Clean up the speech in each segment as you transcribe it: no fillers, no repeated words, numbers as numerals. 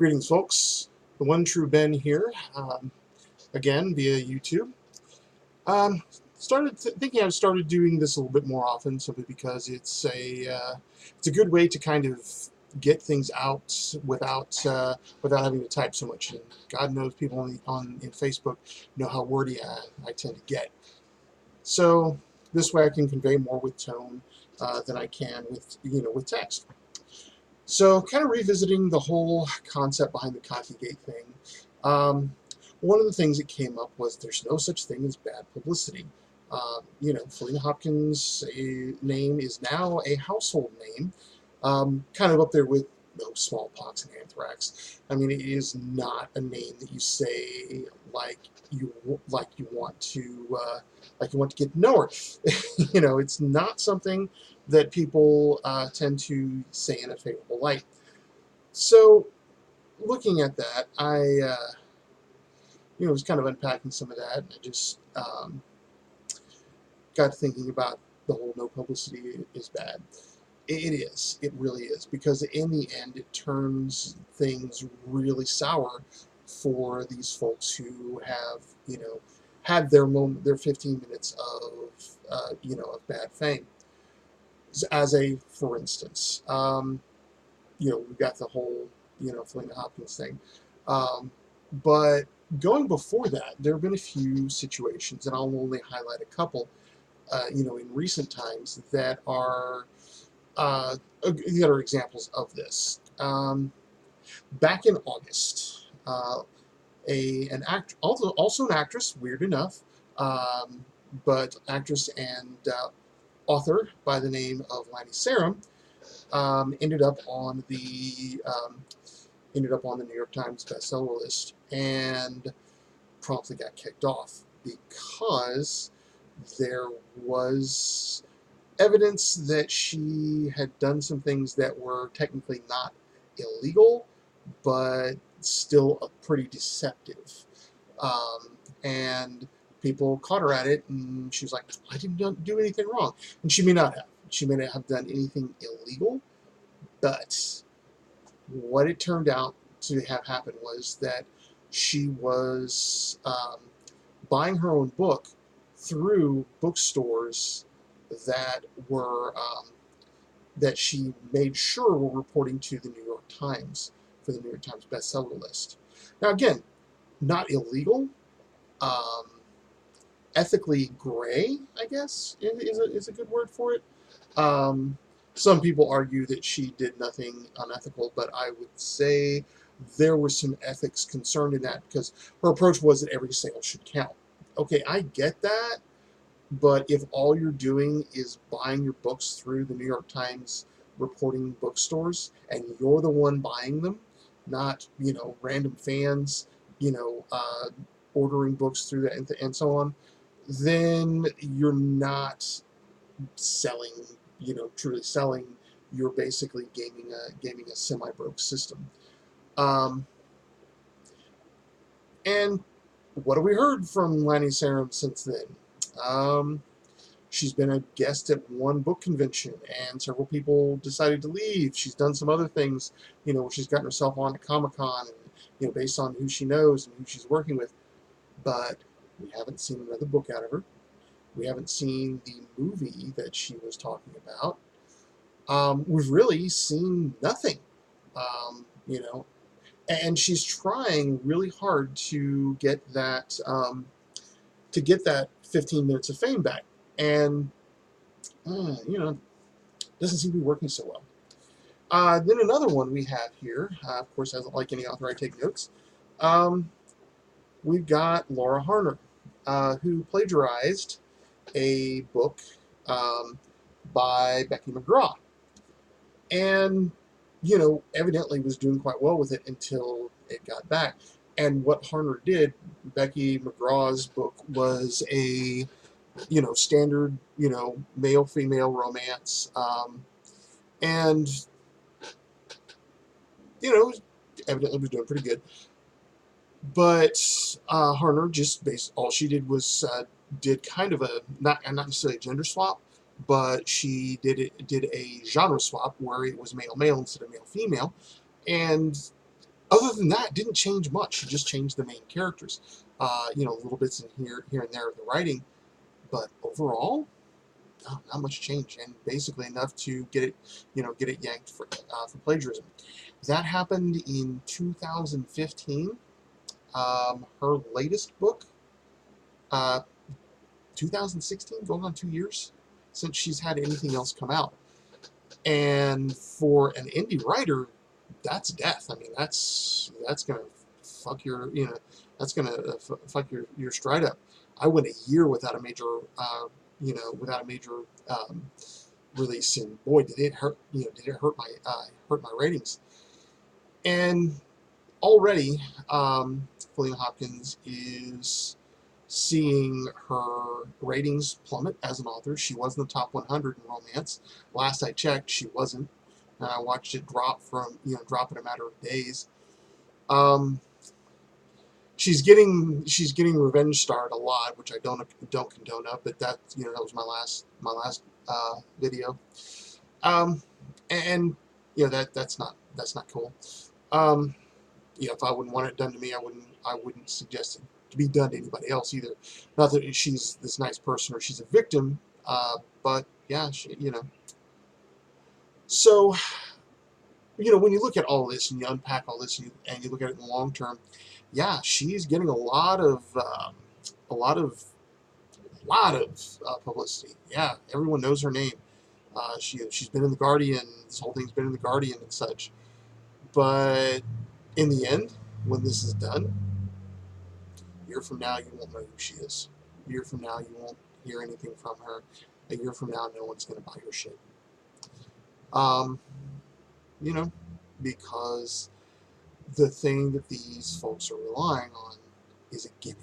Greetings, folks. The one true Ben here, again via YouTube. Started thinking I've started doing this a little bit more often, simply because it's a good way to kind of get things out without having to type so much. And God knows people in Facebook know how wordy I tend to get. So this way I can convey more with tone than I can with text. So, kind of revisiting the whole concept behind the cockygate thing, one of the things that came up was there's no such thing as bad publicity. Felina Hopkins' name is now a household name, kind of up there with smallpox and anthrax. I mean, it is not a name that you say like you want to get to know her. It's not something that people tend to say in a favorable light. So, looking at that, I was kind of unpacking some of that, and I just got thinking about the whole no publicity is bad. It is. It really is, because in the end, it turns things really sour for these folks who have, had their moment, their 15 minutes of bad fame. For instance, we've got the whole, Felina Hopkins thing. But going before that, there have been a few situations, and I'll only highlight a couple, in recent times that are examples of this. Back in August, also an actress, weird enough, but actress and author by the name of Lani Sarum, ended up on the New York Times bestseller list and promptly got kicked off because there was evidence that she had done some things that were technically not illegal, but still pretty deceptive. And people caught her at it, and she was like, I didn't do anything wrong. And she may not have. She may not have done anything illegal, but what it turned out to have happened was that she was buying her own book through bookstores that were that she made sure were reporting to the New York Times for the New York Times bestseller list. Now, again, not illegal, ethically gray, I guess is a good word for it. Some people argue that she did nothing unethical, but I would say there was some ethics concerned in that, because her approach was that every sale should count. Okay, I get that, but if all you're doing is buying your books through the New York Times reporting bookstores, and you're the one buying them, not, random fans, ordering books through that and so on, then you're not selling, truly selling. You're basically gaming a semi-broke system. And what have we heard from Lani Sarum since then? She's been a guest at one book convention, and several people decided to leave. She's done some other things, she's gotten herself on at Comic-Con, and, based on who she knows and who she's working with. But we haven't seen another book out of her. We haven't seen the movie that she was talking about. We've really seen nothing, and she's trying really hard to get that 15 minutes of fame back, and doesn't seem to be working so well. Then another one we have here, of course, as like any author, I take notes. We've got Laura Harner, who plagiarized a book by Becky McGraw, and evidently was doing quite well with it until it got back. And what Harner did, Becky McGraw's book was a standard male-female romance, and evidently was doing pretty good. But Harner just all she did was did kind of a not necessarily a gender swap, but she did a genre swap where it was male-male instead of male-female, and Other than that, it didn't change much. She just changed the main characters. Little bits in here and there of the writing, but overall, no, not much change, and basically enough to get it yanked for plagiarism. That happened in 2015. Her latest book, uh, 2016, going on 2 years since she's had anything else come out. And for an indie writer, that's death. I mean, that's gonna fuck fuck your stride up. I went a year without a major, without a major um, release, and boy, did it hurt. Did it hurt my ratings. And already, Felina Hopkins is seeing her ratings plummet as an author. She was in the top 100 in romance. Last I checked, she wasn't. And I watched it drop in a matter of days. Um, she's getting revenge starred a lot, which I don't condone of. But that was my last video. Um, and that's not cool. Um, if I wouldn't want it done to me, I wouldn't suggest it to be done to anybody else either. Not that she's this nice person or she's a victim, but yeah, So, when you look at all this and you unpack all this and you look at it in the long term, yeah, she's getting a lot of, publicity. Yeah, everyone knows her name. She's been in the Guardian. This whole thing's been in the Guardian and such. But in the end, when this is done, a year from now, you won't know who she is. A year from now, you won't hear anything from her. A year from now, no one's going to buy her shit. Um, you know, because the thing that these folks are relying on is a gimmick.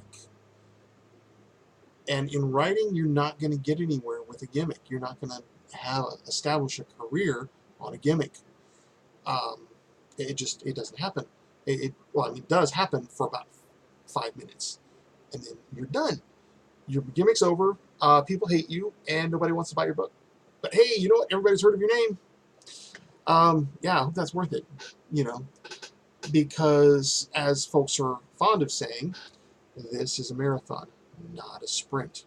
And in writing, you're not going to get anywhere with a gimmick. You're not going to establish a career on a gimmick. Um, it doesn't happen. It does happen for about 5 minutes, and then you're done. Your gimmick's over. People hate you, and nobody wants to buy your book. But hey, you know what? Everybody's heard of your name. Yeah, I hope that's worth it. Because as folks are fond of saying, this is a marathon, not a sprint.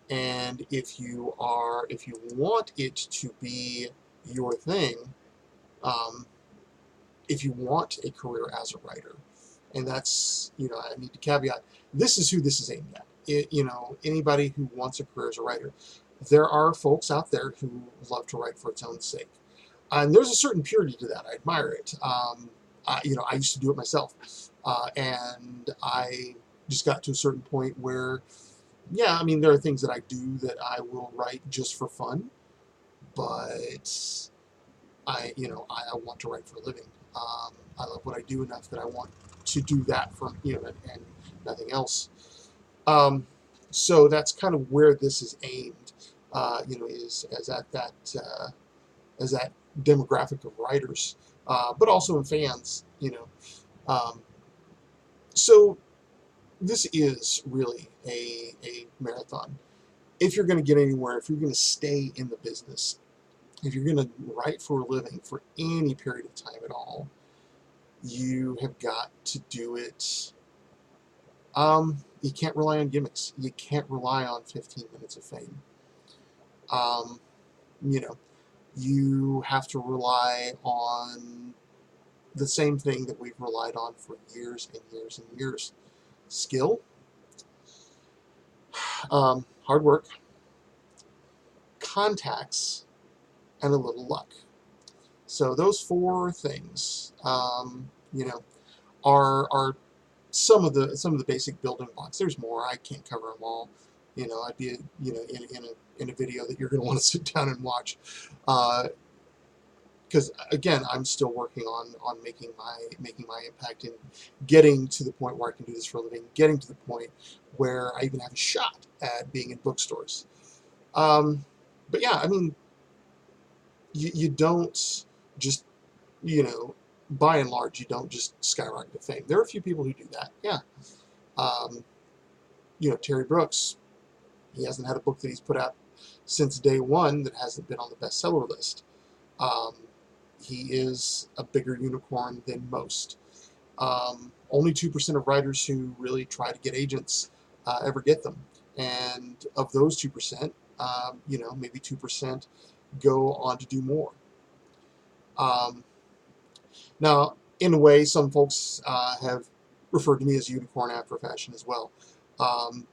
And if you want it to be your thing, um, if you want a career as a writer, and that's, I need to caveat, this is who this is aimed at. Anybody who wants a career as a writer. There are folks out there who love to write for its own sake. And there's a certain purity to that. I admire it. I used to do it myself. And I just got to a certain point where, yeah, I mean, there are things that I do that I will write just for fun, but I want to write for a living. I love what I do enough that I want to do that for, and nothing else. So that's kind of where this is aimed, is as that demographic of writers, but also in fans, Um, so this is really a marathon. If you're going to get anywhere, if you're going to stay in the business, if you're going to write for a living for any period of time at all, you have got to do it. You can't rely on gimmicks. You can't rely on 15 minutes of fame. Um, you know, you have to rely on the same thing that we've relied on for years and years and years. Skill, hard work, contacts, and a little luck. So those four things, are some of the basic building blocks. There's more. I can't cover them all. I'd be in a video that you're going to want to sit down and watch. Because again, I'm still working on making my impact and getting to the point where I can do this for a living, getting to the point where I even have a shot at being in bookstores. But yeah, I mean, you don't just, by and large, you don't just skyrocket to fame. There are a few people who do that. Yeah. Um, Terry Brooks, he hasn't had a book that he's put out since day one that hasn't been on the bestseller list. He is a bigger unicorn than most. Only 2% of writers who really try to get agents ever get them. And of those 2%, maybe 2% go on to do more. Um, Now, in a way, some folks have referred to me as a unicorn after fashion as well, um,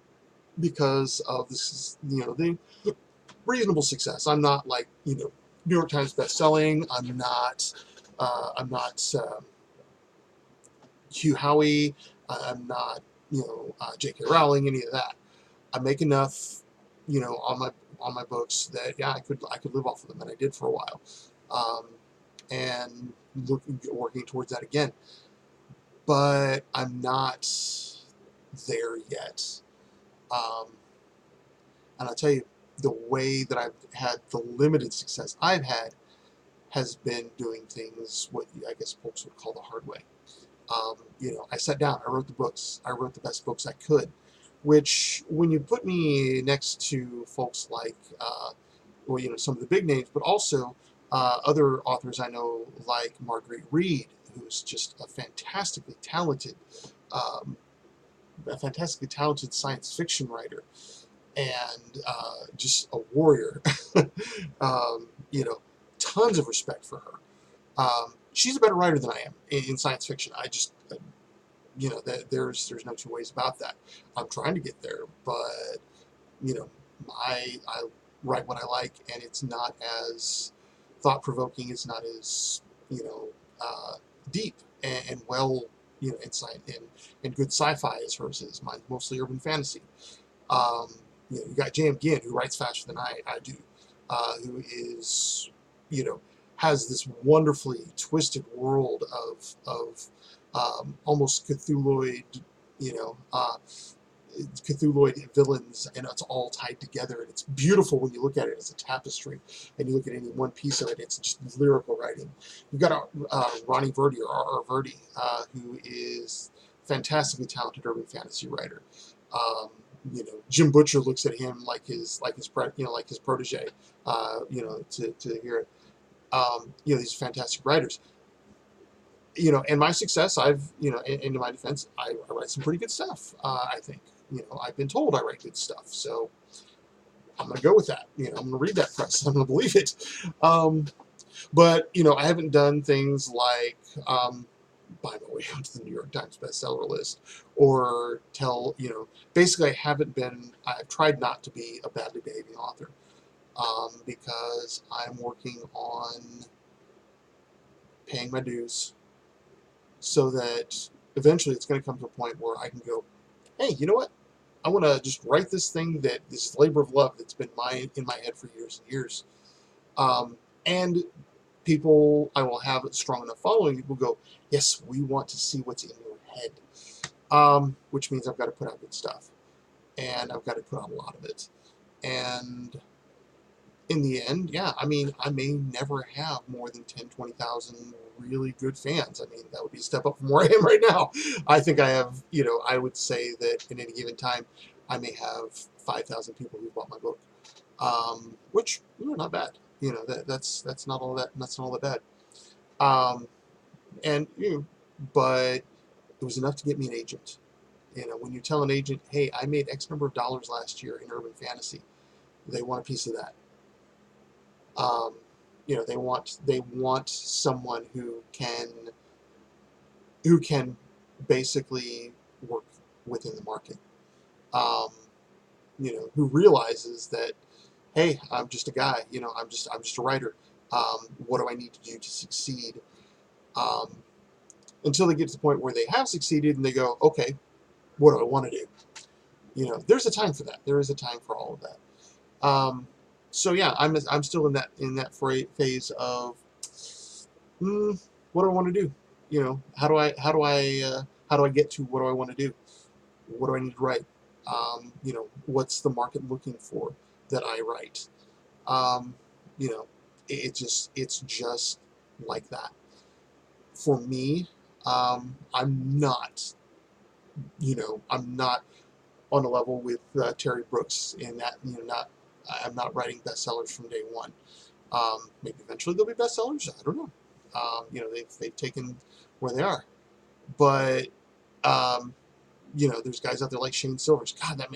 because of this, the reasonable success. I'm not like, New York Times best-selling. I'm not Hugh Howey. I'm not, J.K. Rowling. Any of that. I make enough, on my books that yeah, I could live off of them, and I did for a while, um, and working towards that again. But I'm not there yet. Um, and I'll tell you, the way that I've had the limited success I've had has been doing things what I guess folks would call the hard way. I sat down, I wrote the books, I wrote the best books I could, which when you put me next to folks like, some of the big names, but also other authors I know like Marguerite Reed, who's just um, a fantastically talented science fiction writer and just a warrior. um, you know, Tons of respect for her. She's a better writer than I am in science fiction. I just, there's no two ways about that. I'm trying to get there, but you know, I write what I like, and it's not as thought provoking. It's not as uh, deep and well insight and good sci-fi as hers is. Mine's mostly urban fantasy. Um, you got J.M. Ginn, who writes faster than I do, who is, you know, has this wonderfully twisted world of almost Cthulhuid, you know, uh, Cthulhuid villains, and it's all tied together. And it's beautiful when you look at it as a tapestry, and you look at any one piece of it. It's just lyrical writing. You've got Ronnie Verdi, or R.R. Verdi, who is fantastically talented urban fantasy writer. Jim Butcher looks at him like his protege. To hear it. These fantastic writers. And my success, into my defense, I write some pretty good stuff. I think, I've been told I write good stuff, so I'm going to go with that. I'm going to read that press. I'm going to believe it. But I haven't done things like buy my way onto the New York Times bestseller list, or basically I've tried not to be a badly behaving author, because I'm working on paying my dues, so that eventually it's going to come to a point where I can go, hey, you know what? I want to just write this labor of love that's been in my head for years and years. And people, I will have a strong enough following, people go, yes, we want to see what's in your head. Which means I've got to put out good stuff. And I've got to put out a lot of it. And in the end, yeah, I mean, I may never have more than 10, 20,000 really good fans. I mean, that would be a step up from where I am right now. I think I have, I would say that in any given time, I may have 5,000 people who bought my book, which, not bad. That's not all that bad. Um, and, but it was enough to get me an agent. When you tell an agent, hey, I made X number of dollars last year in urban fantasy, they want a piece of that. They want someone who can basically work within the market. Um, who realizes that, hey, I'm just a guy. I'm just a writer. What do I need to do to succeed? Um, until they get to the point where they have succeeded and they go, okay, what do I want to do? There's a time for that. There is a time for all of that. So yeah, I'm still in that phase of, what do I want to do? How do I get to what do I want to do? What do I need to write? What's the market looking for that I write? Um, you know, it's just like that. For me, I'm not on a level with Terry Brooks in that, I'm not writing bestsellers from day one. Maybe eventually they'll be bestsellers. I don't know. They've taken where they are, but um, there's guys out there like Shane Silvers. God, that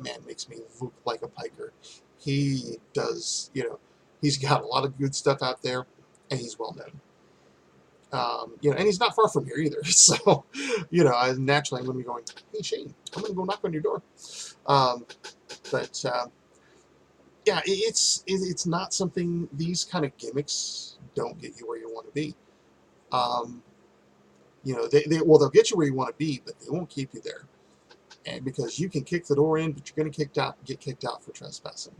man makes me look like a piker. He does, he's got a lot of good stuff out there, and he's well known. And he's not far from here either. So, naturally I'm going to be going, hey Shane, I'm going to go knock on your door. Um, but yeah, it's not something. These kind of gimmicks don't get you where you want to be. Um, they'll get you where you want to be, but they won't keep you there. And because you can kick the door in, but you're going to get kicked out for trespassing.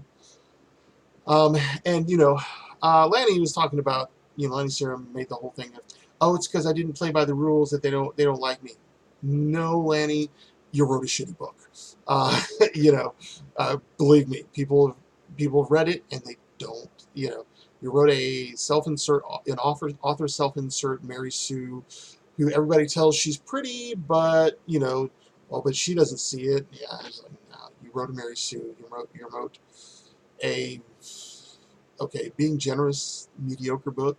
Um, and Lanny was talking about, Lanny Serum made the whole thing of, oh, it's because I didn't play by the rules that they don't like me. No, Lanny, you wrote a shitty book. Uh, believe me, people have read it and they don't. You wrote a self-insert, an author self-insert, Mary Sue, who everybody tells she's pretty, but but she doesn't see it. Yeah, I was like, no, you wrote a Mary Sue. You wrote a being generous, mediocre book.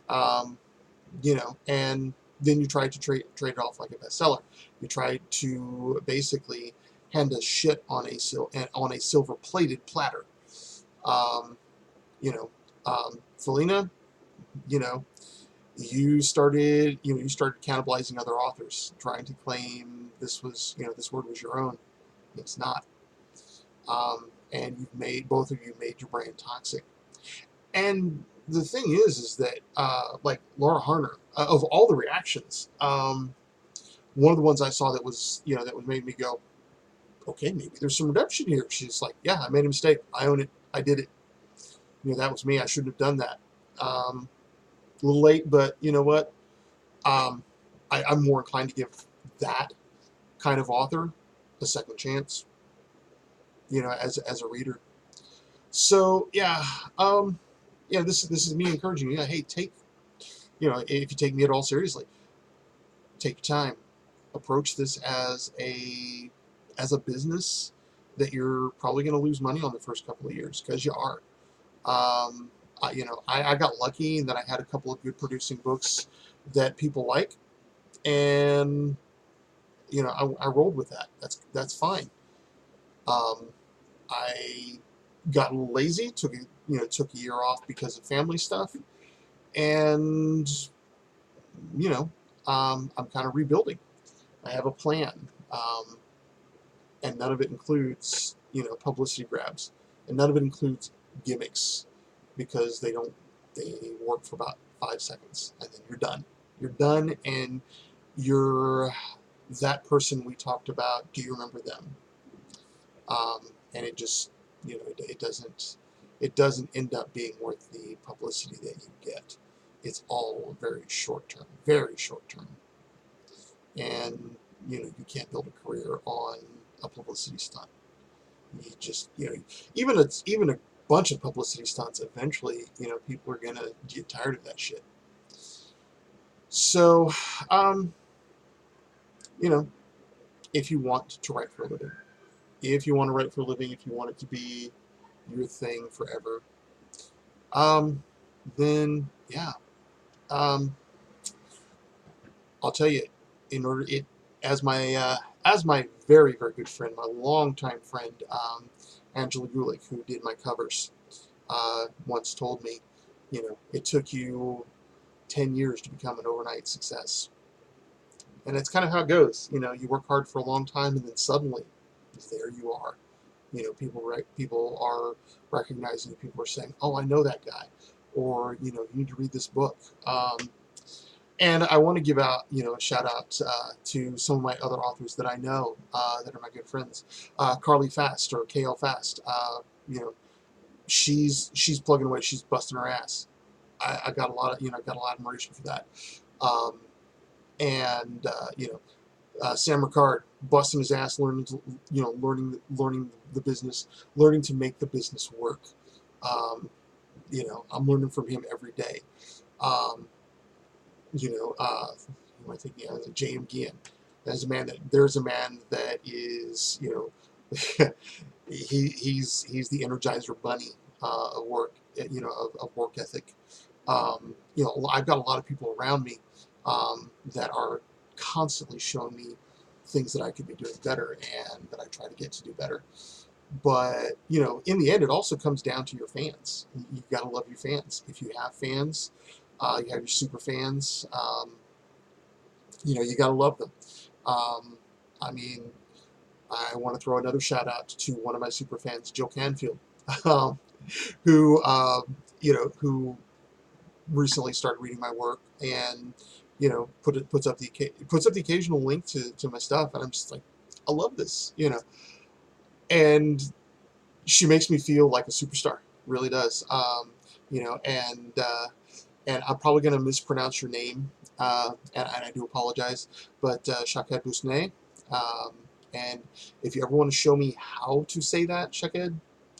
Um, and then you tried to trade it off like a bestseller. You tried to basically hand us shit on a silver plated platter. Um, Felina, you know, you started cannibalizing other authors, trying to claim this word was your own. It's not. And both of you made your brand toxic. And the thing is that like Laura Harner, of all the reactions, one of the ones I saw that was that would make me go, okay, maybe there's some redemption here. She's like, yeah, I made a mistake. I own it. I did it. That was me. I shouldn't have done that. A little late, but you know what? I'm more inclined to give that kind of author a second chance. As a reader. So yeah, This is me encouraging you. Hey, if you take me at all seriously, take your time. Approach this as a business that you're probably going to lose money on the first couple of years because you are. I got lucky that I had a couple of good producing books that people like, and I rolled with that. That's fine. Um, I got a little lazy, took a year off because of family stuff, and I'm kind of rebuilding. I have a plan, and none of it includes publicity grabs, and none of it includes gimmicks because they work for about 5 seconds, and then you're done. You're done, and you're that person we talked about. Do you remember them? And it just it doesn't end up being worth the publicity that you get. It's all very short term, and you can't build a career on a publicity stunt. You just even a bunch of publicity stunts. Eventually, people are gonna get tired of that shit. So, um, you know, if you want to write for a living, if you want to write for a living, if you want it to be your thing forever, um, then yeah, um, I'll tell you, in order it as my very very good friend, my longtime friend, Angela Gulick, who did my covers, once told me, it took you 10 years to become an overnight success, and that's kind of how it goes. You work hard for a long time, and then suddenly, there you are. People are recognizing. People are saying, "Oh, I know that guy," or you need to read this book. And I want to give out, a shout out to some of my other authors that I know that are my good friends. Carly Fast or KL Fast. You know, she's plugging away. She's busting her ass. I got a lot of got a lot of admiration for that. Um, and Sam Ricard busting his ass, learning the business, learning to make the business work. Um, I'm learning from him every day. Um, who am I thinking of? J.M. Gian. There's a man that is, he's the Energizer Bunny of work, of work ethic. I've got a lot of people around me that are constantly showing me things that I could be doing better and that I try to get to do better. But, in the end, it also comes down to your fans. You've got to love your fans. If you have fans, you have your super fans, you got to love them. Um, I mean, I want to throw another shout out to one of my super fans, Jill Canfield, um, who recently started reading my work and, puts up the occasional link to my stuff. And I'm just like, I love this. And she makes me feel like a superstar, really does. And I'm probably going to mispronounce your name, and I do apologize, but Shaked Busne. Um, and if you ever want to show me how to say that, Shaked,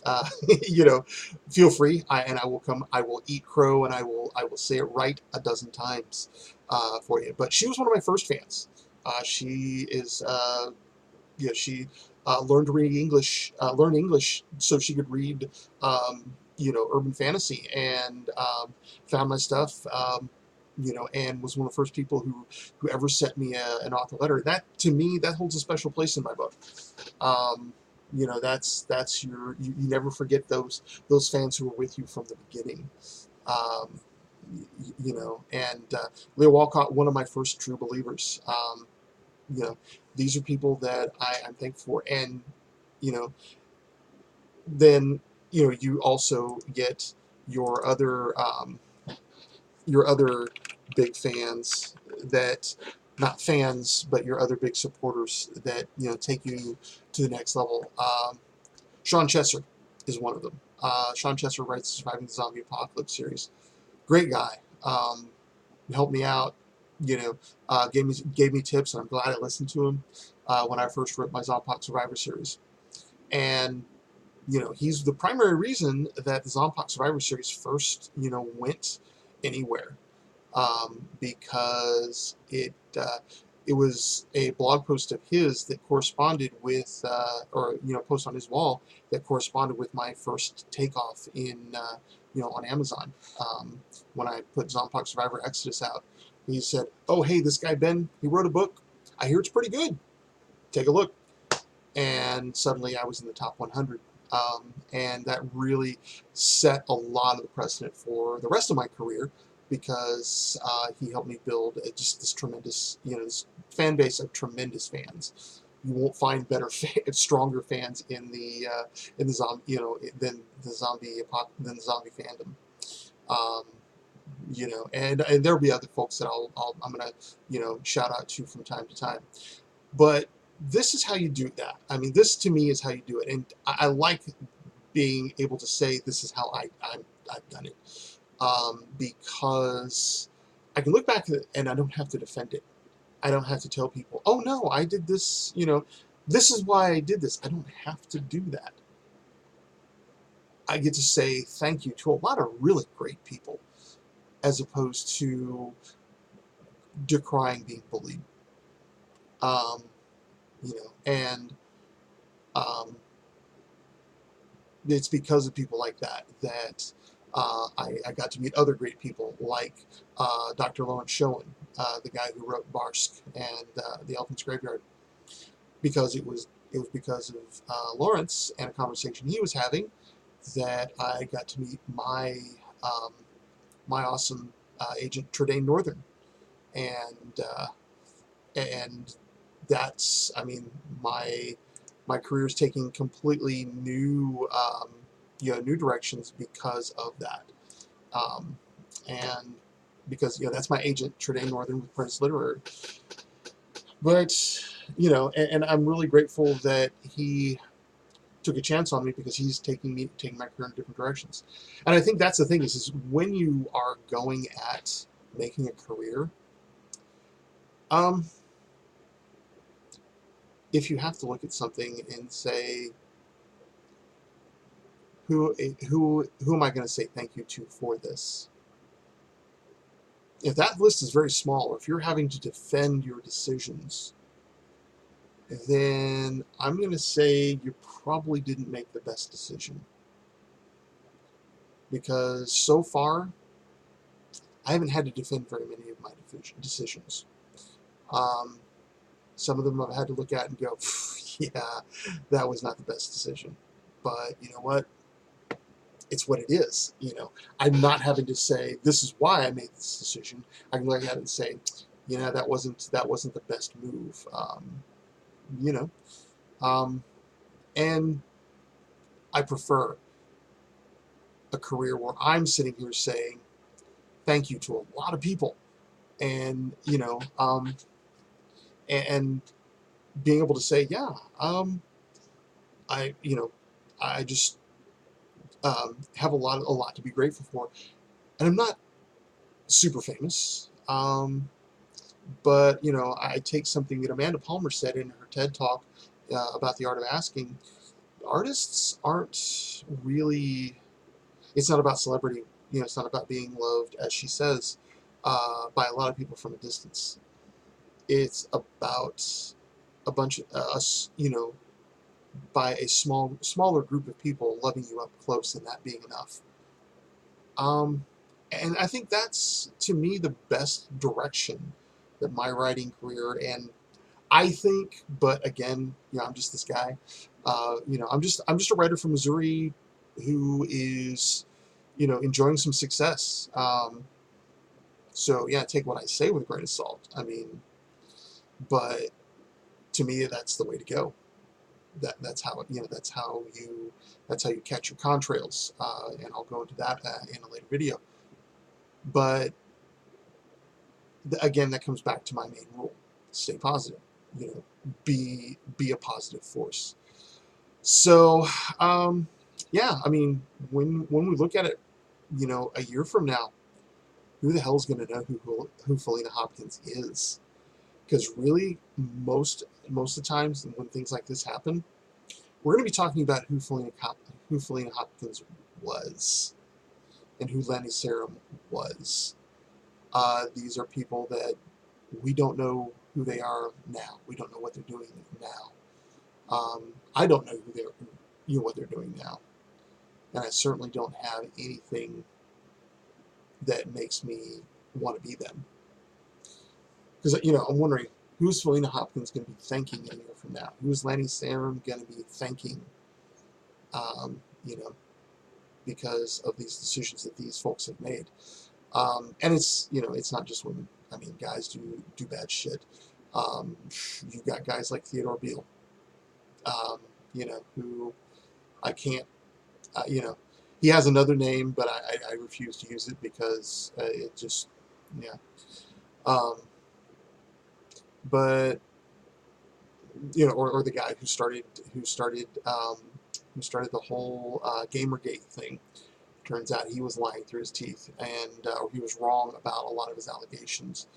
uh, you know, feel free. I will come. I will eat crow, and I will say it right a dozen times for you. But she was one of my first fans. She is she learned English so she could read, urban fantasy, and found my stuff, and was one of the first people who ever sent me an author letter. That, to me, that holds a special place in my book. Um, that's you never forget those fans who were with you from the beginning. Um, and Leo Walcott, one of my first true believers. You know, these are people that I'm thankful for. And, you know, then, you also get your other, big fans that, not fans, but your other big supporters that, take you to the next level. Sean Chesser is one of them. Sean Chesser writes the Surviving the Zombie Apocalypse series. Great guy. Helped me out, gave me tips, and I'm glad I listened to him when I first wrote my Zombie Survivor series. And he's the primary reason that the Zombie Survivor series first went anywhere, because it was a blog post of his that corresponded with, or post on his wall that corresponded with my first takeoff in, on Amazon. When I put Zombie Survivor Exodus out, he said, "Oh, hey, this guy Ben, he wrote a book. I hear it's pretty good. Take a look." And suddenly I was in the top 100. And that really set a lot of the precedent for the rest of my career, because he helped me build just this tremendous, this fan base of tremendous fans. You won't find better, stronger fans in the zombie, than the zombie fandom. Um, and there'll be other folks that I'm gonna, shout out to from time to time. But this is how you do that. I mean, this to me is how you do it, and I like being able to say this is how I've done it, because I can look back at it and I don't have to defend it. I don't have to tell people, "Oh no, I did this." This is why I did this. I don't have to do that. I get to say thank you to a lot of really great people, as opposed to decrying being bullied. Um, and it's because of people like that I got to meet other great people like Dr. Lawrence Schoen, the guy who wrote Barsk and The Elephant's Graveyard, because it was because of Lawrence and a conversation he was having that I got to meet my awesome agent Tradaine Northern, and that's, I mean, my career is taking completely new directions because of that, and because that's my agent Tradaine Northern with Prentice Literary. But and I'm really grateful that he took a chance on me, because he's taking my career in different directions. And I think that's the thing is when you are going at making a career, if you have to look at something and say, who am I going to say thank you to for this? If that list is very small, or if you're having to defend your decisions, then I'm going to say you probably didn't make the best decision. Because so far, I haven't had to defend very many of my decisions. Um, some of them I've had to look at and go, yeah, that was not the best decision. But you know what? It's what it is. I'm not having to say this is why I made this decision. I can look at it and say, that wasn't the best move. You know, um, and I prefer a career where I'm sitting here saying thank you to a lot of people, and and being able to say, yeah, I you know, I just have a lot to be grateful for, and I'm not super famous. But I take something that Amanda Palmer said in her TED talk about the art of asking. Artists aren't really. It's not about celebrity. It's not about being loved, as she says, by a lot of people from a distance. It's about a bunch of us, by a smaller group of people loving you up close, and that being enough. Um, and I think that's, to me, the best direction that my writing career, and I think, but again, I'm just this guy. I'm just a writer from Missouri who is, enjoying some success. So yeah, take what I say with a grain of salt. I mean, but to me, that's the way to go. That's how you catch your contrails, and I'll go into that in a later video. But again, that comes back to my main rule: stay positive. Be a positive force. So, yeah, I mean, when we look at it, a year from now, who the hell is going to know who Felina Hopkins is? Because really, most of the times when things like this happen, we're going to be talking about who Felina Hopkins was and who Lanny Sarum was. These are people that we don't know who they are now. We don't know what they're doing now. I don't know what they're doing now, and I certainly don't have anything that makes me want to be them. Because I'm wondering, who's Felina Hopkins going to be thanking a year from now? Who's Lanny Sarum going to be thanking? Um, you know, because of these decisions that these folks have made. And it's not just women. I mean, guys do bad shit. Um, you've got guys like Theodore Beale, who I can't, he has another name, but I refuse to use it because it just, yeah. Um, but or the guy who started the whole Gamergate thing. Turns out he was lying through his teeth, and or he was wrong about a lot of his allegations.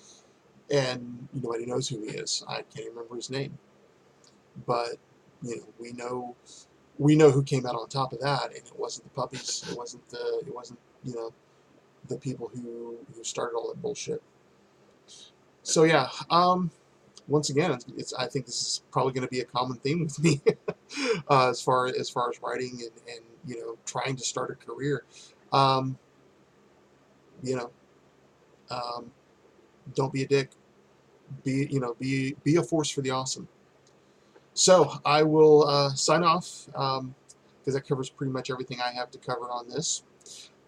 And nobody knows who he is. I can't remember his name, but we know who came out on top of that, and it wasn't the puppies. It wasn't the people who started all that bullshit. So yeah, once again, I think this is probably going to be a common theme with me as far as writing and trying to start a career. Um, you know, um, don't be a dick. Be a force for the awesome. So I will sign off because that covers pretty much everything I have to cover on this.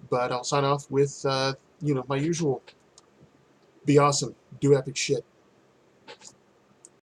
But I'll sign off with my usual: be awesome, do epic shit.